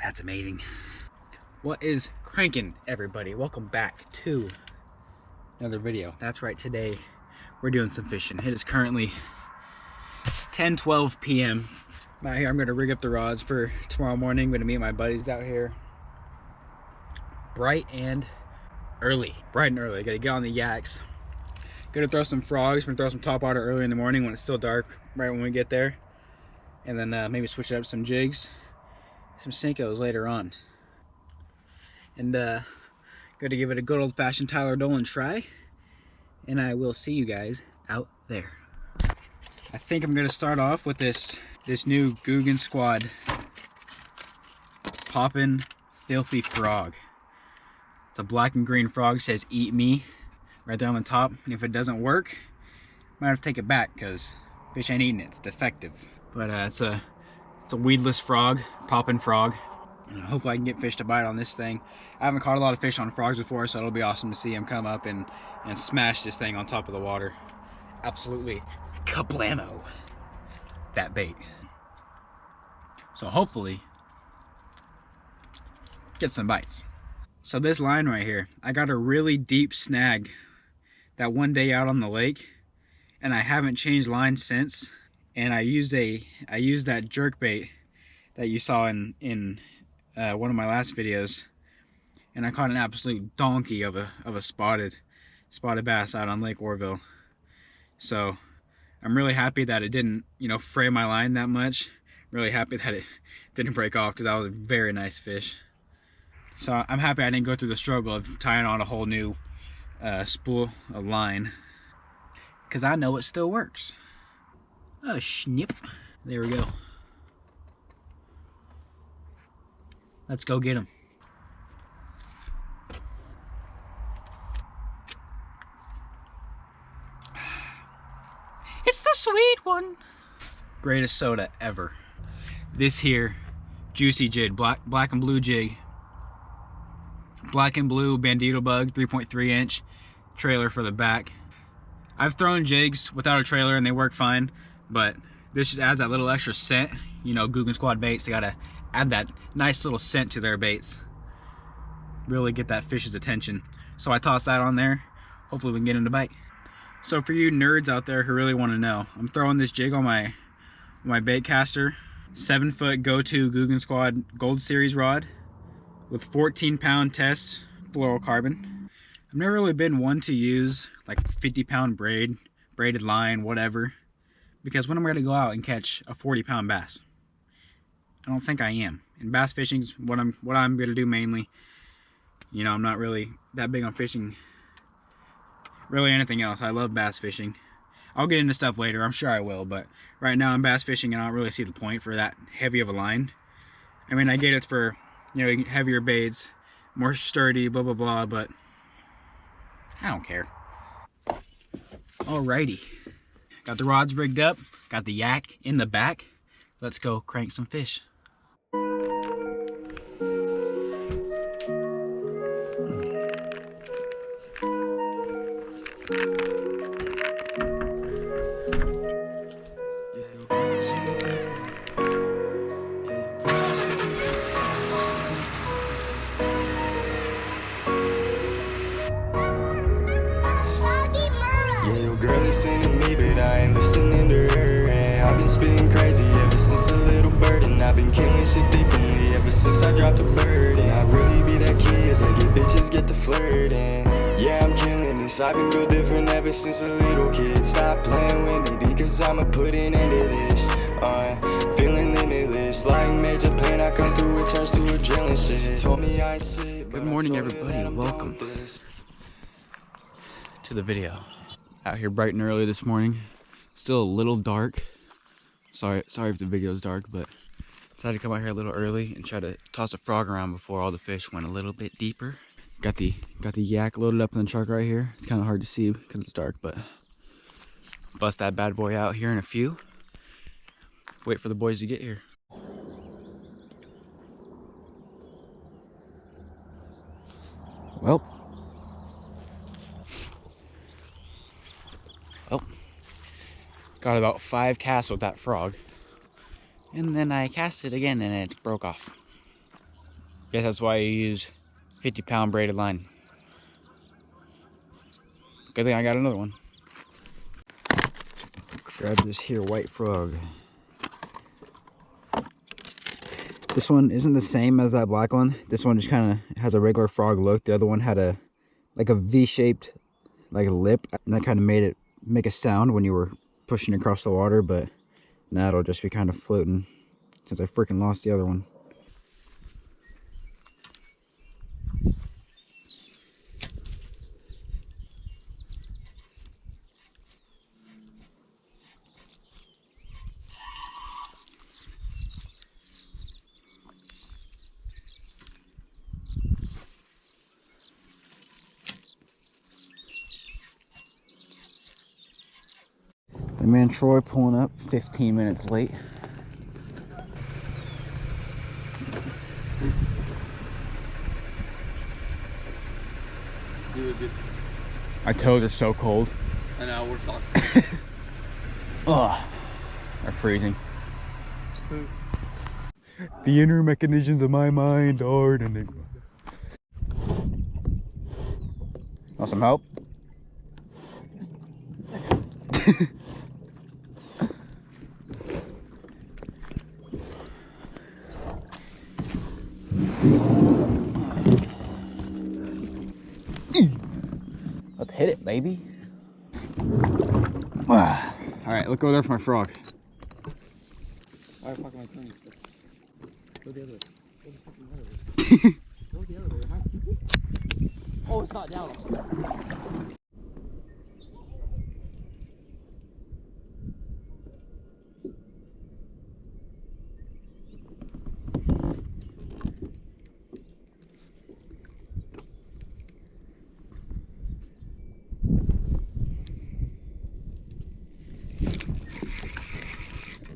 That's amazing. What is cranking, everybody? Welcome back to another video. That's right, today we're doing some fishing. It is currently 10:12 p.m. I'm out here. I'm gonna rig up the rods for tomorrow morning. I'm gonna meet my buddies out here bright and early. Gotta get on the yaks. Gonna throw some frogs. Gonna throw some top water early in the morning when it's still dark, right when we get there. And then maybe switch up some jigs, some Senkos later on. And gonna give it a good old-fashioned Tyler Dolan try. And I will see you guys out there. I think I'm gonna start off with this new Guggen Squad Poppin' Filthy Frog. It's a black and green frog, says "Eat Me" right there on the top. And if it doesn't work, might have to take it back because fish ain't eating it. It's defective. But it's a weedless frog, poppin' frog. And hopefully I can get fish to bite on this thing. I haven't caught a lot of fish on frogs before, so it'll be awesome to see him come up and smash this thing on top of the water. Absolutely kablamo that bait. So hopefully get some bites. So this line right here, I got a really deep snag that one day out on the lake, and I haven't changed line since. And I used that jerk bait that you saw in one of my last videos, and I caught an absolute donkey of a spotted bass out on Lake Orville. So I'm really happy that it didn't, fray my line that much. I'm really happy that it didn't break off because that was a very nice fish. So I'm happy I didn't go through the struggle of tying on a whole new spool of line, because I know it still works. Oh, snip. There we go. Let's go get him. It's the sweet one. Greatest soda ever. This here, juicy jig, black and blue jig. Black and blue bandito bug, 3.3 inch trailer for the back. I've thrown jigs without a trailer and they work fine, but this just adds that little extra scent. Guggen Squad baits, they gotta add that nice little scent to their baits. Really get that fish's attention. So I tossed that on there. Hopefully we can get him to bite. So for you nerds out there who really want to know, I'm throwing this jig on my bait caster, 7-foot go-to Guggen Squad Gold Series rod with 14-pound test fluorocarbon. I've never really been one to use like 50-pound braided line, whatever, because when am I going to go out and catch a 40-pound bass? I don't think I am. And bass fishing's what I'm going to do mainly. I'm not really that big on fishing really anything else. I love bass fishing. I'll get into stuff later, I'm sure I will, but right now I'm bass fishing and I don't really see the point for that heavy of a line. I mean, I get it for, heavier baits, more sturdy, blah blah blah, but I don't care. Alrighty, got the rods rigged up, got the yak in the back. Let's go crank some fish. Sending me, but I ain't listening to her. And I've been spitting crazy ever since a little bird, and I've been killing shit differently ever since I dropped a bird. And I really be that kid that get bitches get to flirting. Yeah, I'm killing this. I've been real different ever since a little kid. Stop playing with me because I'ma put an end to this. Feeling limitless, like Major Pain. I come through, it turns to adrenaline shit. She told me I ain't shit. Good morning, everybody. Welcome to the video. Out here bright and early this morning. Still a little dark. Sorry if the video's dark, but decided to come out here a little early and try to toss a frog around before all the fish went a little bit deeper. Got the yak loaded up in the truck right here. It's kind of hard to see because it's dark, but bust that bad boy out here in a few. Wait for the boys to get here. Well, got about 5 casts with that frog, and then I cast it again and it broke off. Guess that's why you use 50-pound braided line. Good thing I got another one. Grab this here white frog. This one isn't the same as that black one. This one just kind of has a regular frog look. The other one had a like a V-shaped like a lip, and that kind of made it make a sound when you were pushing across the water, but now it'll just be kind of floating since I freaking lost the other one. The man Troy pulling up 15 minutes late. You look good. My toes are so cold. I know, we're socks. Ugh, they're freezing. The inner mechanisms of my mind are an enigma. Want some help? Let's hit it, baby. Alright, look over there for my frog. Alright, fucking my turn. Go the other way. Go the fucking other way. Go the other way. Am I stupid? Oh, it's not down. I'm stuck.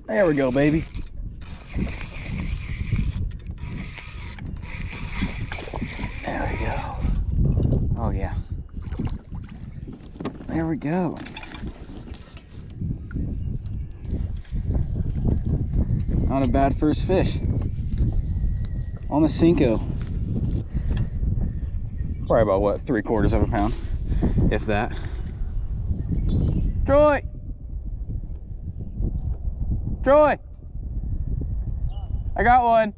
There we go, baby. There we go. Oh yeah. There we go. Not a bad first fish. On the Cinco. Probably about what, 3/4 of a pound, if that. Troy! Troy! I got one.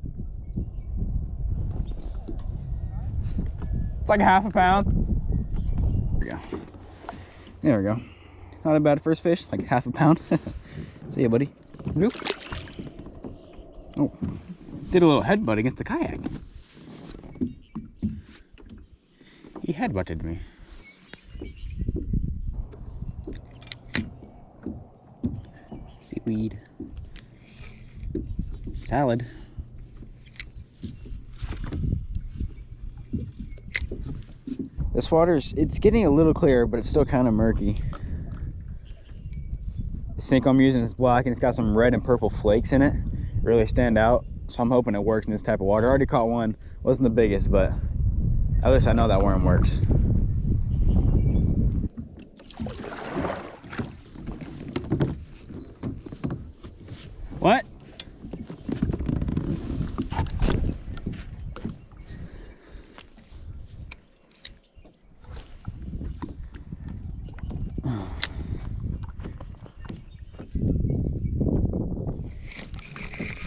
It's like half a pound. There we go. There we go. Not a bad first fish, like half a pound. See ya, buddy. Nope. Oh, did a little headbutt against the kayak. He headbutted me. Seaweed. Salad. This water's, it's getting a little clearer, but it's still kind of murky. The sink I'm using is black and it's got some red and purple flakes in it. Really stand out, so I'm hoping it works in this type of water. I already caught one, wasn't the biggest, but at least I know that worm works. What?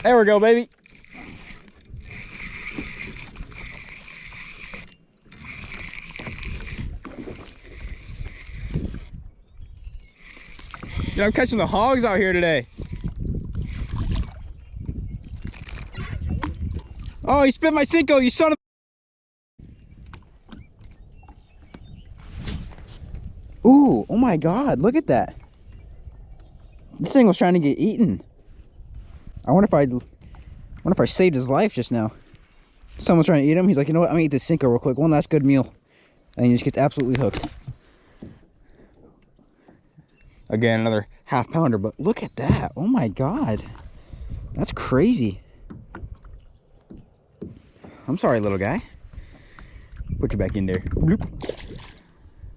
There we go, baby. Dude, I'm catching the hogs out here today. Oh, you spit my Cinco, you son of a... Ooh, oh my God, look at that. This thing was trying to get eaten. I wonder if I saved his life just now. Someone's trying to eat him. He's like, you know what? I'm gonna eat this Cinco real quick. One last good meal. And he just gets absolutely hooked. Again, another half pounder, but look at that. Oh my God. That's crazy. I'm sorry, little guy. Put you back in there. Bloop.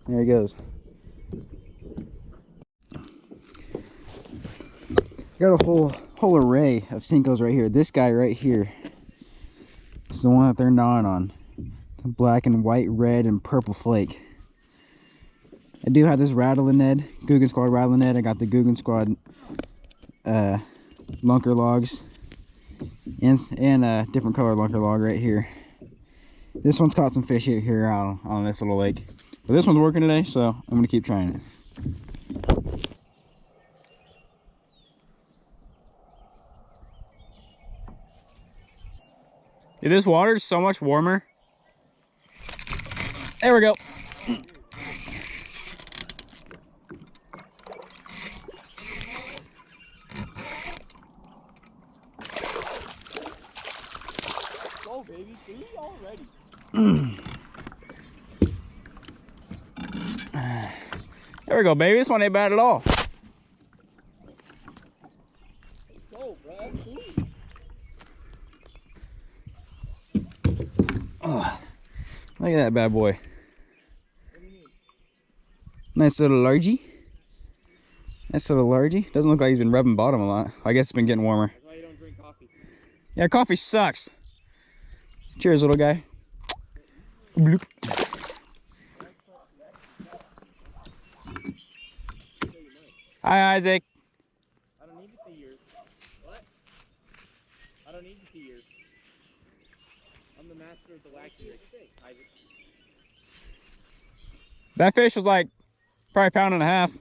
There he goes. Got a whole array of Cincos right here. This guy right here It's the one that they're gnawing on. The black and white, red, and purple flake. I do have this rattling Ned, Guggen Squad rattling Ned. I got the Guggen Squad lunker logs and a different color lunker log right here. This one's caught some fish here on this little lake. But this one's working today, so I'm gonna keep trying it. Dude, this water is so much warmer. There we go. Go, baby. 3 already. There we go, baby. This one ain't bad at all. Go, bro. Oh, look at that bad boy. What do you mean? Nice little largie. Nice little largie. Doesn't look like he's been rubbing bottom a lot. I guess it's been getting warmer. That's why you don't drink coffee. Yeah, coffee sucks. Cheers, little guy. Bloop. Hi, Isaac. I don't need to see yours. What? I don't need to see yours. I'm the master of the wacky Isaac. That fish was like probably a pound and a half.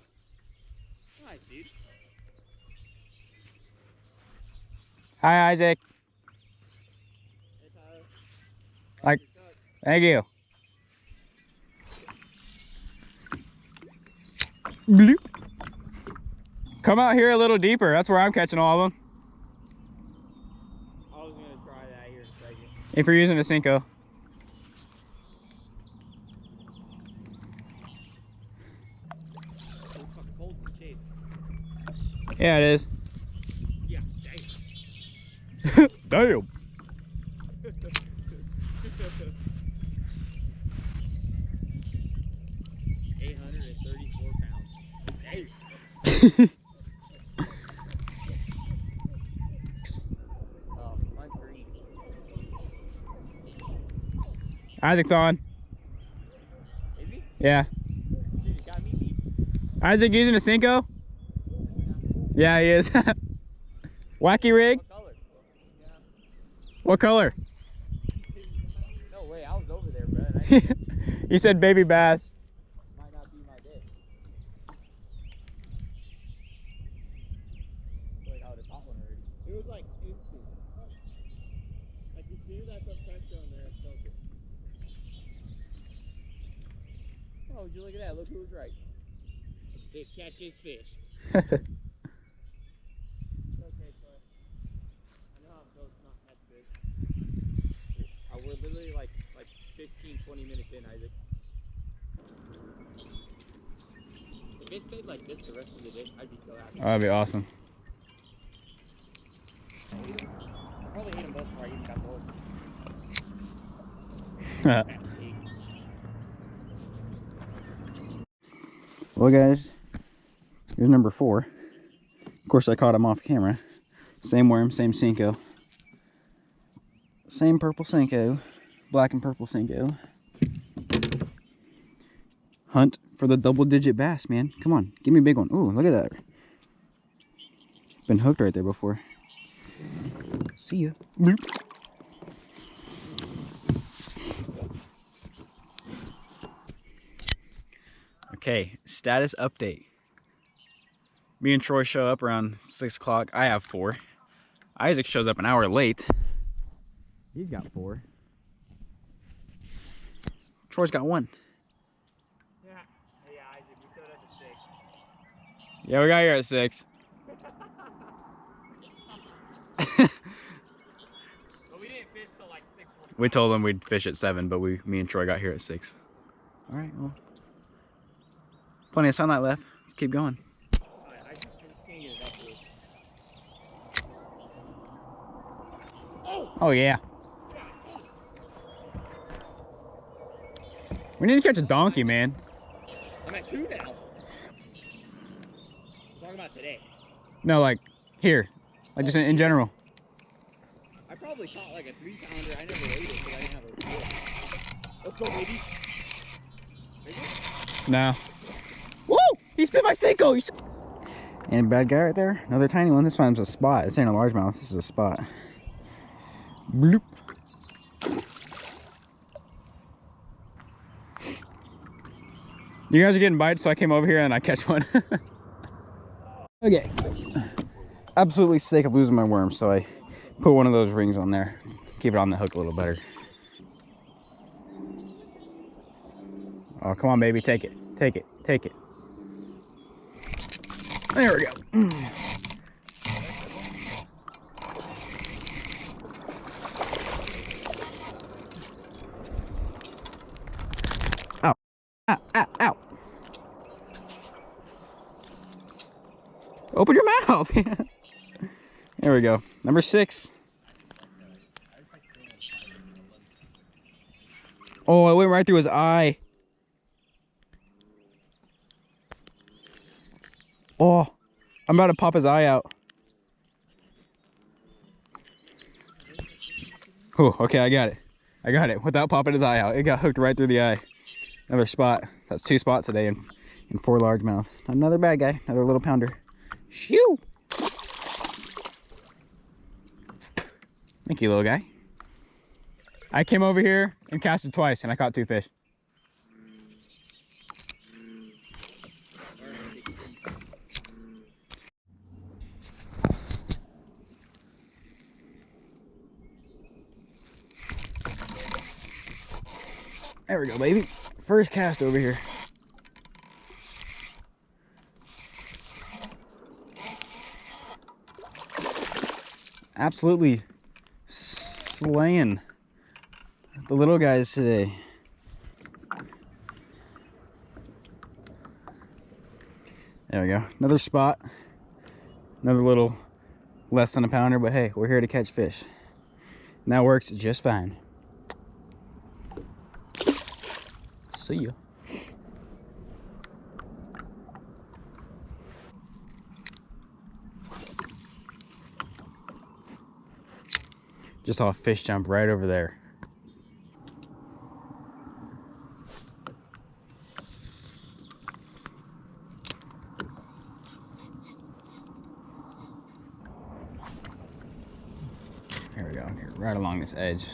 Nice, dude. Hi, Isaac. Hey, Tyler. Like, thank you. Bloop. Come out here a little deeper. That's where I'm catching all of them. I was gonna try that here in a second. If you're using a Cinco. It's fucking cold in the shade. Yeah, it is. Yeah, dang. Damn. 834 pounds. Dang. Oh, mine's green. Isaac's on. Is he? Yeah. Dude, he got me beat. Isaac using a Cinco? Yeah, he is. Wacky rig? What color? Yeah. What color? No way, I was over there, bro. And I You said baby bass. might not be my day. I feel like I would have caught one already. It was like instant. Like as soon as I put pressure on there, I felt it. Oh, would you look at that? Look who was right. Fish catches fish. Okay, but I know how it's not that big. We're literally like 15, 20 minutes in, Isaac. If it stayed like this the rest of the day, I'd be so happy. Oh, that'd be awesome. I'll probably eat them both before I even got the whole. Well, guys, here's number 4. Of course, I caught him off camera. Same worm, same Cinco. Same purple Cinco. Black and purple Cinco. Hunt for the double-digit bass, man. Come on, give me a big one. Ooh, look at that. Been hooked right there before. See ya. Bloop. Okay, status update. Me and Troy show up around 6 o'clock. I have 4. Isaac shows up an hour late. He's got 4. Troy's got 1. Yeah, Isaac, we showed up at 6. Yeah, we got here at 6. But we didn't fish till like 6. We told them we'd fish at 7, but me and Troy got here at 6. All right, well, plenty of sunlight left. Let's keep going. I just can't get it up here. Oh yeah. We need to catch a donkey, man. I'm at 2 now. I'm talking about today. No, like here, like just in general. I probably probably caught like a 3-pounder. I never weighed it because I didn't have a report. Let's go, baby. No. Woo! He spit my Seiko! And a bad guy right there. Another tiny one. This one's a spot. This ain't a largemouth. This is a spot. Bloop. You guys are getting bites, so I came over here and I catch one. Okay. Absolutely sick of losing my worms, so I put one of those rings on there. Keep it on the hook a little better. Oh, come on, baby. Take it. Take it. Take it. There we go. Ow. Ow, ow, ow. Open your mouth. There we go. Number 6. Oh, I went right through his eye. Oh, I'm about to pop his eye out. Oh, okay, I got it. I got it without popping his eye out. It got hooked right through the eye. Another spot. That's 2 spots today in 4 largemouth. Another bad guy. Another little pounder. Shoo! Thank you, little guy. I came over here and casted twice and I caught 2 fish. There we go, baby. First cast over here. Absolutely slaying the little guys today. There we go. Another spot. Another little less than a pounder, but hey, we're here to catch fish. And that works just fine. See ya. Just saw a fish jump right over there. There we go, right along this edge.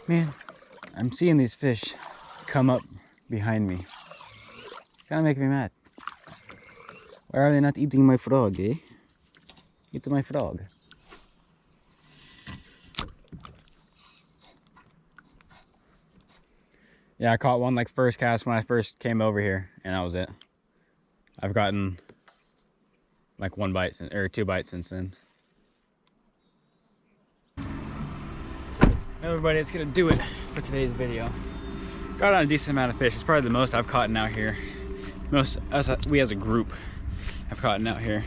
Man, I'm seeing these fish come up behind me. Kinda making me mad. Why are they not eating my frog, eh? Eat my frog. Yeah, I caught one like first cast when I first came over here, and that was it. I've gotten like 1 bite since, or 2 bites since then. Everybody, it's gonna do it for today's video. Got on a decent amount of fish. It's probably the most I've caught out here. We as a group have caught out here.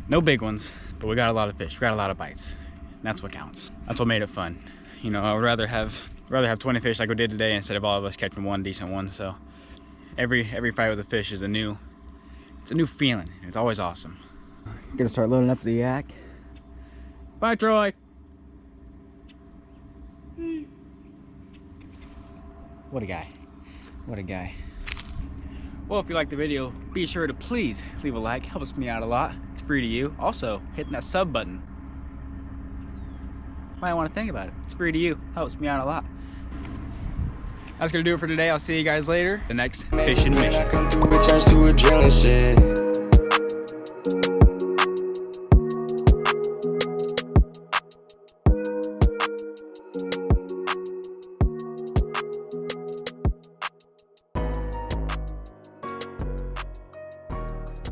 No big ones, but we got a lot of fish. We got a lot of bites. And that's what counts. That's what made it fun. You know, I would rather have 20 fish like we did today instead of all of us catching 1 decent one. So every fight with a fish is a new feeling. It's always awesome. Gonna start loading up the yak. Bye, Troy. What a guy. What a guy. Well, if you liked the video, be sure to please leave a like. Helps me out a lot. It's free to you. Also, hitting that sub button. Might want to think about it. It's free to you. Helps me out a lot. That's gonna do it for today. I'll see you guys later. The next fishing mission. It turns to adrenaline shit.